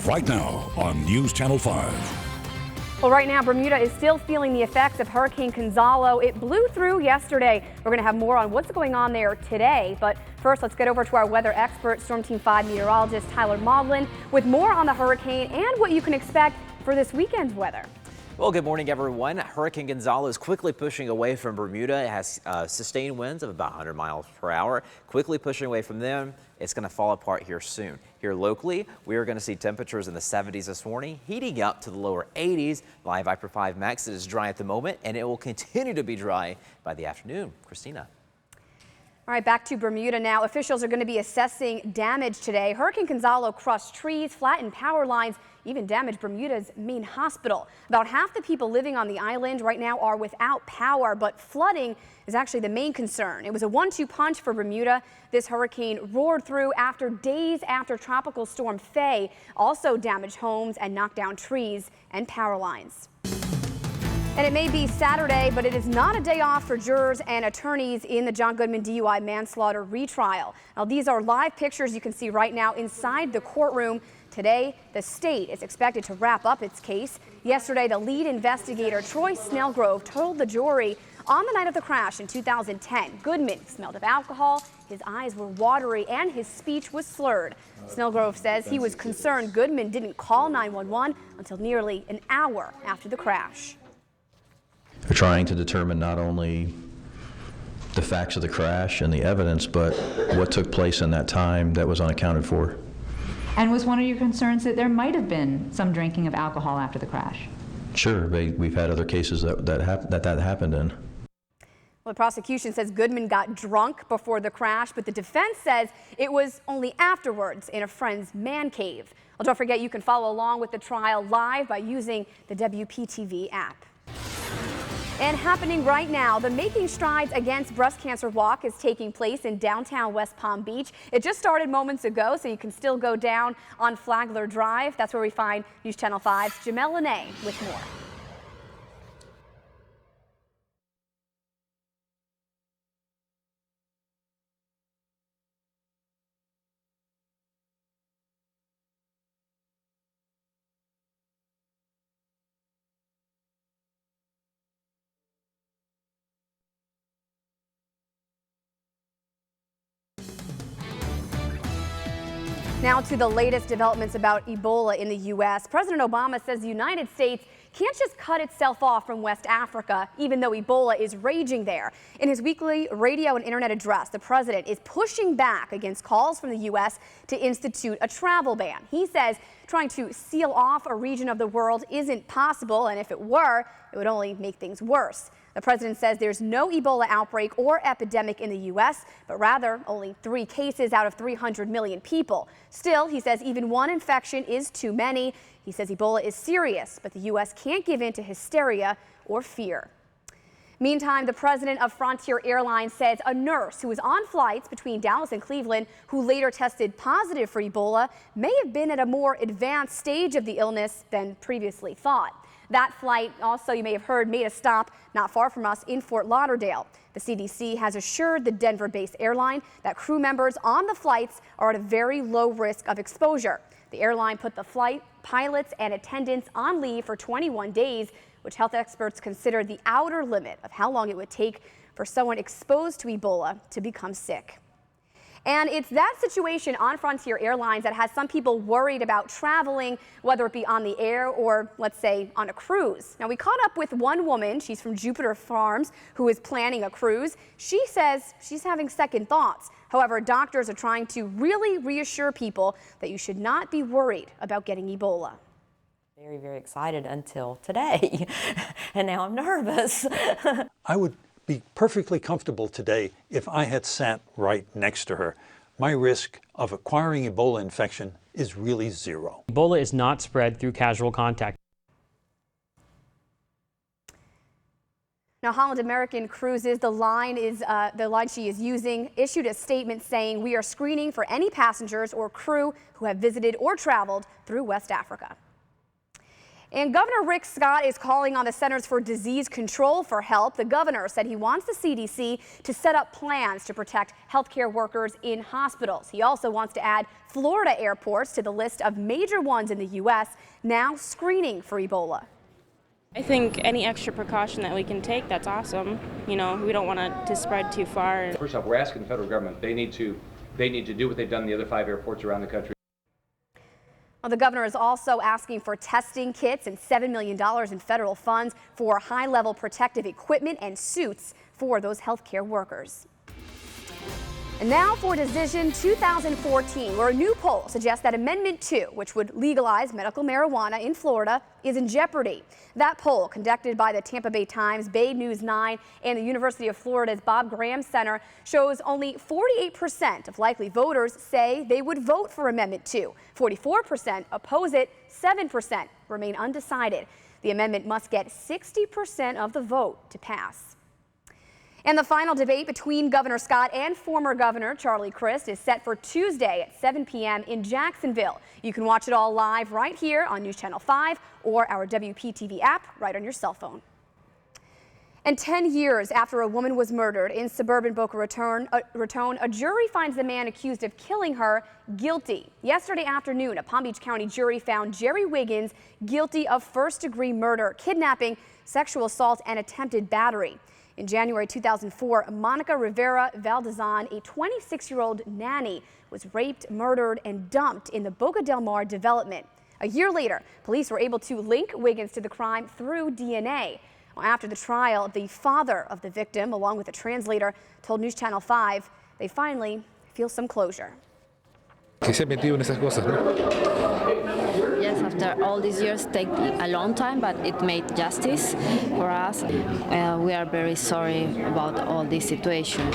right now on News Channel 5. Well, right now, Bermuda is still feeling the effects of Hurricane Gonzalo. It blew through yesterday. We're going to have more on what's going on there today. But first, let's get over to our weather expert, Storm Team 5 meteorologist Tyler Maudlin, with more on the hurricane and what you can expect for this weekend's weather. Well, good morning, everyone. Hurricane Gonzalo is quickly pushing away from Bermuda. It has sustained winds of about 100 miles per hour. Quickly pushing away from them. It's going to fall apart here soon. Here locally, we are going to see temperatures in the 70s this morning, heating up to the lower 80s. Live Viper 5 Max, it is dry at the moment, and it will continue to be dry by the afternoon. Christina. All right, back to Bermuda now. Officials are going to be assessing damage today. Hurricane Gonzalo crushed trees, flattened power lines, even damaged Bermuda's main hospital. About half the people living on the island right now are without power, but flooding is actually the main concern. It was a 1-2 punch for Bermuda. This hurricane roared through after days after Tropical Storm Faye also damaged homes and knocked down trees and power lines. And it may be Saturday, but it is not a day off for jurors and attorneys in the John Goodman DUI manslaughter retrial. Now, these are live pictures you can see right now inside the courtroom. Today, the state is expected to wrap up its case. Yesterday, the lead investigator, Troy Snellgrove, told the jury on the night of the crash in 2010, Goodman smelled of alcohol, his eyes were watery, and his speech was slurred. Snellgrove says he was concerned Goodman didn't call 911 until nearly an hour after the crash. They're trying to determine not only the facts of the crash and the evidence, but what took place in that time that was unaccounted for. And was one of your concerns that there might have been some drinking of alcohol after the crash? Sure, we've had other cases that happened in. Well, the prosecution says Goodman got drunk before the crash, but the defense says it was only afterwards in a friend's man cave. Well, don't forget you can follow along with the trial live by using the WPTV app. And happening right now, the Making Strides Against Breast Cancer Walk is taking place in downtown West Palm Beach. It just started moments ago, so you can still go down on Flagler Drive. That's where we find News Channel 5's Jamel Lene with more. Now to the latest developments about Ebola in the U.S. President Obama says the United States can't just cut itself off from West Africa, even though Ebola is raging there. In his weekly radio and internet address, the president is pushing back against calls from the U.S. to institute a travel ban. He says trying to seal off a region of the world isn't possible, and if it were, it would only make things worse. The president says there's no Ebola outbreak or epidemic in the U.S., but rather only 3 cases out of 300 million people. Still, he says even one infection is too many. He says Ebola is serious, but the U.S. can't give in to hysteria or fear. Meantime, the president of Frontier Airlines says a nurse who was on flights between Dallas and Cleveland who later tested positive for Ebola may have been at a more advanced stage of the illness than previously thought. That flight also, you may have heard, made a stop not far from us in Fort Lauderdale. The CDC has assured the Denver-based airline that crew members on the flights are at a very low risk of exposure. The airline put the flight pilots and attendants on leave for 21 days, which health experts consider the outer limit of how long it would take for someone exposed to Ebola to become sick. And it's that situation on Frontier Airlines that has some people worried about traveling, whether it be on the air or, let's say, on a cruise. Now, we caught up with one woman, she's from Jupiter Farms, who is planning a cruise. She says she's having second thoughts. However, doctors are trying to really reassure people that you should not be worried about getting Ebola. Very, very excited until today, and now I'm nervous. I would be perfectly comfortable today if I had sat right next to her. My risk of acquiring Ebola infection is really zero. Ebola is not spread through casual contact. Now, Holland American Cruises, the line she is using, issued a statement saying we are screening for any passengers or crew who have visited or traveled through West Africa. And Governor Rick Scott is calling on the Centers for Disease Control for help. The governor said he wants the CDC to set up plans to protect healthcare workers in hospitals. He also wants to add Florida airports to the list of major ones in the U.S. now screening for Ebola. I think any extra precaution that we can take, that's awesome. You know, we don't want it to spread too far. First off, we're asking the federal government, they need to do what they've done in the other 5 airports around the country. Well, the governor is also asking for testing kits and $7 million in federal funds for high-level protective equipment and suits for those healthcare workers. And now for Decision 2014, where a new poll suggests that Amendment 2, which would legalize medical marijuana in Florida, is in jeopardy. That poll, conducted by the Tampa Bay Times, Bay News 9, and the University of Florida's Bob Graham Center, shows only 48% of likely voters say they would vote for Amendment 2. 44% oppose it, 7% remain undecided. The amendment must get 60% of the vote to pass. And the final debate between Governor Scott and former Governor Charlie Crist is set for Tuesday at 7 p.m. in Jacksonville. You can watch it all live right here on News Channel 5 or our WPTV app right on your cell phone. And 10 years after a woman was murdered in suburban Boca Raton, a jury finds the man accused of killing her guilty. Yesterday afternoon, a Palm Beach County jury found Jerry Wiggins guilty of first-degree murder, kidnapping, sexual assault, and attempted battery. In January 2004, Monica Rivera Valdezan, a 26-year-old nanny, was raped, murdered, and dumped in the Boca del Mar development. A year later, police were able to link Wiggins to the crime through DNA. Well, after the trial, the father of the victim, along with a translator, told News Channel 5 they finally feel some closure. Que se ha metido en esas cosas, ¿no? Yes, after all these years, take a long time, but it made justice for us. We are very sorry about all this situation.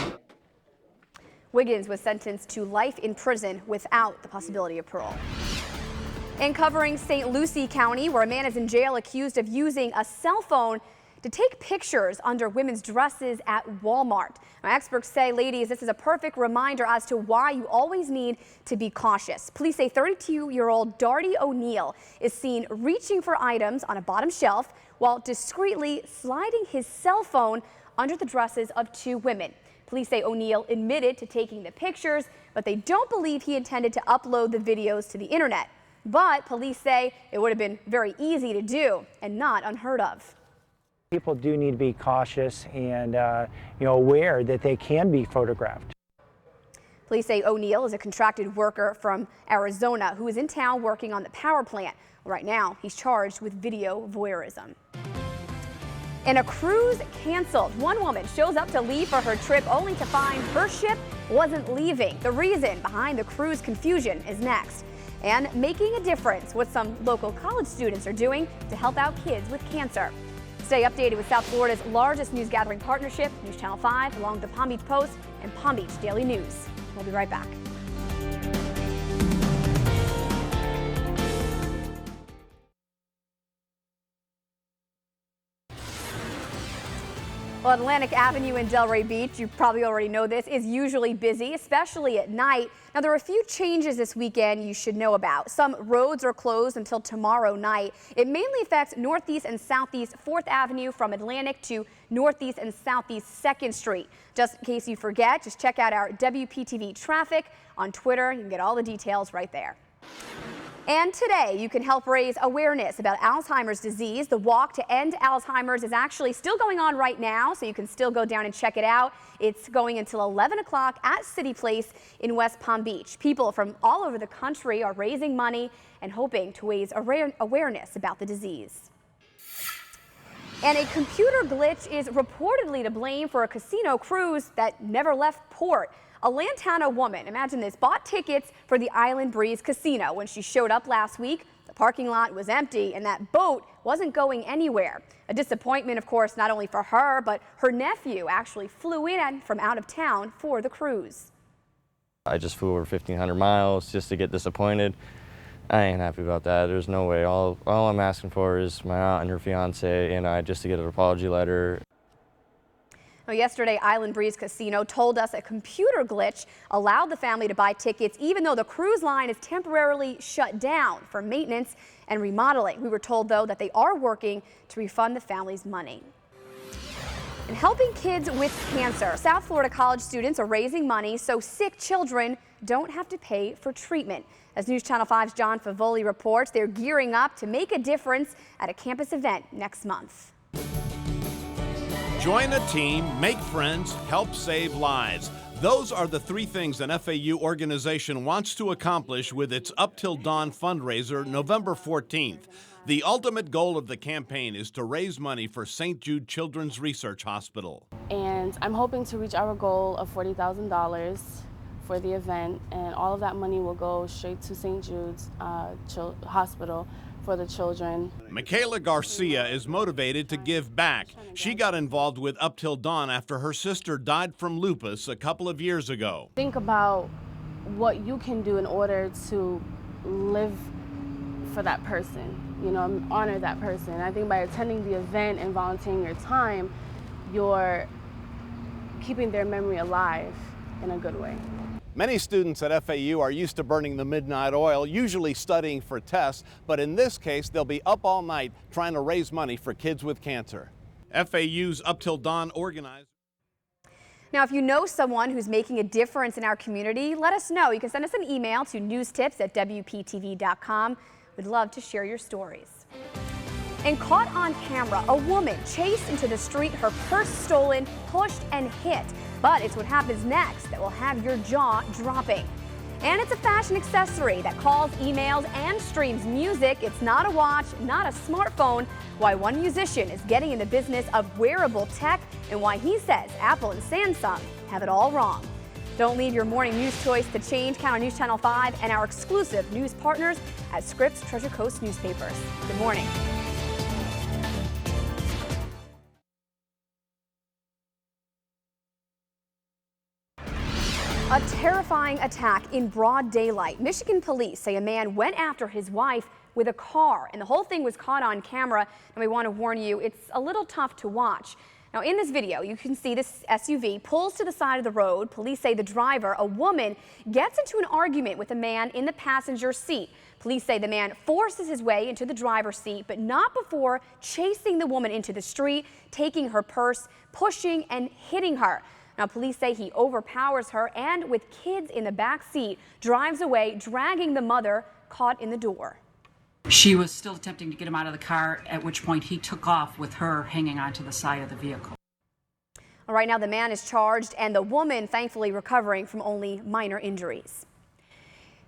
Wiggins was sentenced to life in prison without the possibility of parole. And covering St. Lucie County, where a man is in jail accused of using a cell phone to take pictures under women's dresses at Walmart. Now, experts say, ladies, this is a perfect reminder as to why you always need to be cautious. Police say 32-year-old Darty O'Neill is seen reaching for items on a bottom shelf while discreetly sliding his cell phone under the dresses of 2 women. Police say O'Neill admitted to taking the pictures, but they don't believe he intended to upload the videos to the internet. But police say it would have been very easy to do and not unheard of. People do need to be cautious and aware that they can be photographed. Police say O'Neill is a contracted worker from Arizona who is in town working on the power plant. Right now, he's charged with video voyeurism. And a cruise canceled. One woman shows up to leave for her trip only to find her ship wasn't leaving. The reason behind the cruise confusion is next. And making a difference, what some local college students are doing to help out kids with cancer. Stay updated with South Florida's largest news gathering partnership, News Channel 5, along with the Palm Beach Post and Palm Beach Daily News. We'll be right back. Well, Atlantic Avenue in Delray Beach, you probably already know this, is usually busy, especially at night. Now, there are a few changes this weekend you should know about. Some roads are closed until tomorrow night. It mainly affects Northeast and Southeast 4th Avenue from Atlantic to Northeast and Southeast 2nd Street. Just in case you forget, just check out our WPTV traffic on Twitter. You can get all the details right there. And today, you can help raise awareness about Alzheimer's disease. The Walk to End Alzheimer's is actually still going on right now, so you can still go down and check it out. It's going until 11 o'clock at City Place in West Palm Beach. People from all over the country are raising money and hoping to raise awareness about the disease. And a computer glitch is reportedly to blame for a casino cruise that never left port. A Lantana woman, imagine this, bought tickets for the Island Breeze Casino. When she showed up last week, the parking lot was empty and that boat wasn't going anywhere. A disappointment, of course, not only for her, but her nephew actually flew in from out of town for the cruise. I just flew over 1,500 miles just to get disappointed. I ain't happy about that. There's no way. All I'm asking for is my aunt and her fiance and I just to get an apology letter. Well, yesterday, Island Breeze Casino told us a computer glitch allowed the family to buy tickets even though the cruise line is temporarily shut down for maintenance and remodeling. We were told, though, that they are working to refund the family's money. And helping kids with cancer. South Florida college students are raising money so sick children don't have to pay for treatment. As News Channel 5's John Favoli reports, they're gearing up to make a difference at a campus event next month. Join a team, make friends, help save lives. Those are the three things an FAU organization wants to accomplish with its Up Till Dawn fundraiser November 14th. The ultimate goal of the campaign is to raise money for St. Jude Children's Research Hospital. And I'm hoping to reach our goal of $40,000 for the event, and all of that money will go straight to St. Jude's Hospital for the children. Michaela Garcia is motivated to give back. She got involved with Up Till Dawn after her sister died from lupus a couple of years ago. Think about what you can do in order to live for that person, you know, honor that person. I think by attending the event and volunteering your time, you're keeping their memory alive in a good way. Many students at FAU are used to burning the midnight oil, usually studying for tests, but in this case, they'll be up all night trying to raise money for kids with cancer. FAU's Up Till Dawn organized. Now, if you know someone who's making a difference in our community, let us know. You can send us an email to newstips@wptv.com. We'd love to share your stories. And caught on camera, a woman chased into the street, her purse stolen, pushed and hit. But it's what happens next that will have your jaw dropping. And it's a fashion accessory that calls, emails, and streams music. It's not a watch, not a smartphone. Why one musician is getting in the business of wearable tech and why he says Apple and Samsung have it all wrong. Don't leave your morning news choice to change. Count on News Channel 5 and our exclusive news partners at Scripps Treasure Coast Newspapers. Good morning. A terrifying attack in broad daylight. Michigan police say a man went after his wife with a car, and the whole thing was caught on camera. And we want to warn you, it's a little tough to watch. Now, in this video, you can see this SUV pulls to the side of the road. Police say the driver, a woman, gets into an argument with a man in the passenger seat. Police say the man forces his way into the driver's seat, but not before chasing the woman into the street, taking her purse, pushing and hitting her. Now, police say he overpowers her and, with kids in the back seat, drives away, dragging the mother caught in the door. She was still attempting to get him out of the car, at which point he took off with her hanging onto the side of the vehicle. All right, now the man is charged and the woman thankfully recovering from only minor injuries.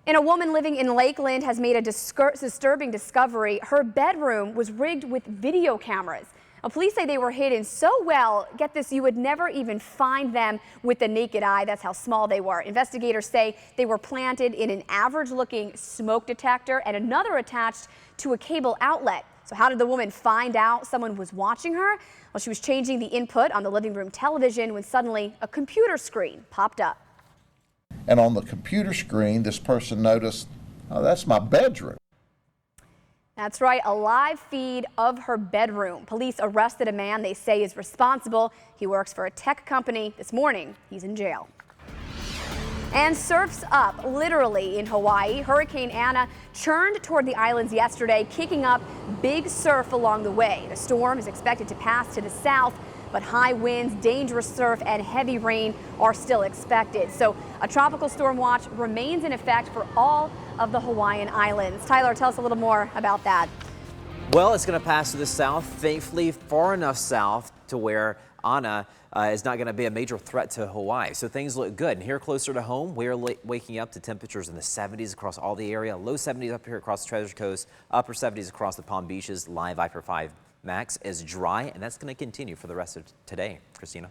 And a woman living in Lakeland has made a disturbing discovery. Her bedroom was rigged with video cameras. Now, police say they were hidden so well, get this, you would never even find them with the naked eye. That's how small they were. Investigators say they were planted in an average-looking smoke detector and another attached to a cable outlet. So how did the woman find out someone was watching her? Well, she was changing the input on the living room television when suddenly a computer screen popped up. And on the computer screen, this person noticed, oh, that's my bedroom. That's right, a live feed of her bedroom. Police arrested a man they say is responsible. He works for a tech company. This morning, he's in jail. And surf's up, literally, in Hawaii. Hurricane Anna churned toward the islands yesterday, kicking up big surf along the way. The storm is expected to pass to the south, but high winds, dangerous surf, and heavy rain are still expected. So a tropical storm watch remains in effect for all of the Hawaiian Islands. Tyler, tell us a little more about that. Well, it's going to pass to the south, thankfully far enough south to where Anna is not going to be a major threat to Hawaii. So things look good. And here closer to home, we are waking up to temperatures in the 70s across all the area. Low 70s up here across the Treasure Coast, upper 70s across the Palm Beaches. Live Viper 5 Max is dry, and that's going to continue for the rest of today. Christina.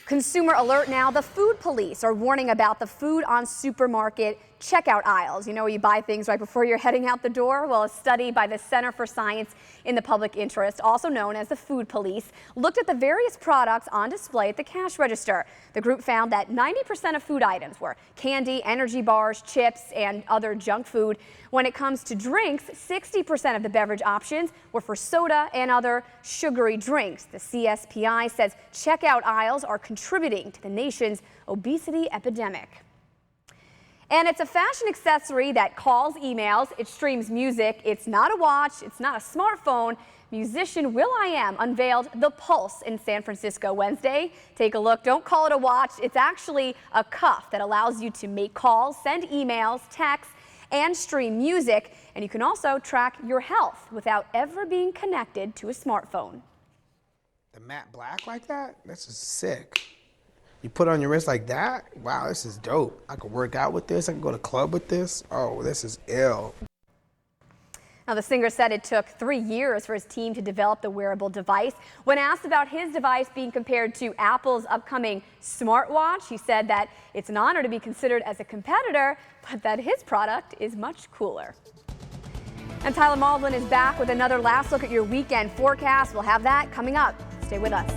Consumer alert now. The food police are warning about the food on supermarket checkout aisles. You know, where you buy things right before you're heading out the door? Well, a study by the Center for Science in the Public Interest, also known as the Food Police, looked at the various products on display at the cash register. The group found that 90% of food items were candy, energy bars, chips, and other junk food. When it comes to drinks, 60% of the beverage options were for soda and other sugary drinks. The CSPI says checkout aisles are contributing to the nation's obesity epidemic. And it's a fashion accessory that calls emails, it streams music, it's not a watch, it's not a smartphone. Musician will.i.am unveiled the Pulse in San Francisco Wednesday. Take a look, don't call it a watch, it's actually a cuff that allows you to make calls, send emails, texts, and stream music. And you can also track your health without ever being connected to a smartphone. The matte black like that, this is sick. You put it on your wrist like that? Wow, this is dope. I could work out with this. I could go to club with this. Oh, this is ill. Now, the singer said it took 3 years for his team to develop the wearable device. When asked about his device being compared to Apple's upcoming smartwatch, he said that it's an honor to be considered as a competitor, but that his product is much cooler. And Tyler Maldwin is back with another last look at your weekend forecast. We'll have that coming up. Stay with us.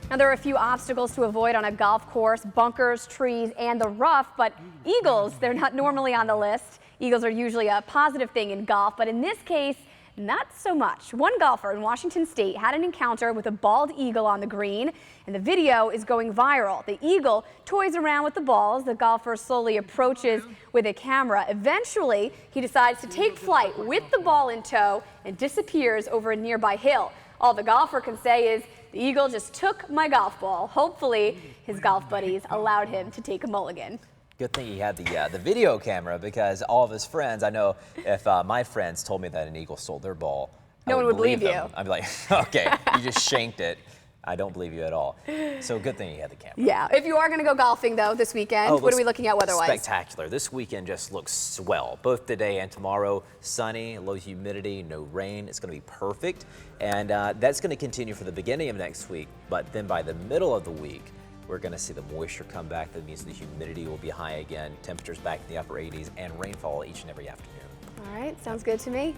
Now, there are a few obstacles to avoid on a golf course: bunkers, trees, and the rough. But eagles, they're not normally on the list. Eagles are usually a positive thing in golf, but in this case, not so much. One golfer in Washington State had an encounter with a bald eagle on the green, and the video is going viral. The eagle toys around with the balls. The golfer slowly approaches with a camera. Eventually, he decides to take flight with the ball in tow and disappears over a nearby hill. All the golfer can say is, "The eagle just took my golf ball." Hopefully, his golf buddies allowed him to take a mulligan. Good thing he had the video camera, because all of his friends, I know if my friends told me that an eagle stole their ball, No one would believe you. I'd be like, okay, you just shanked it. I don't believe you at all. So good thing he had the camera. Yeah. If you are going to go golfing, though, this weekend, what are we looking at weather-wise? Spectacular. This weekend just looks swell. Both today and tomorrow, sunny, low humidity, no rain. It's going to be perfect. And that's going to continue for the beginning of next week. But then by the middle of the week, we're going to see the moisture come back. That means the humidity will be high again. Temperatures back in the upper 80s and rainfall each and every afternoon. All right. Sounds good to me.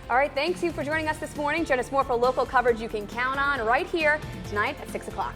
All right, thanks you for joining us this morning. Join us more for local coverage you can count on right here tonight at 6 o'clock.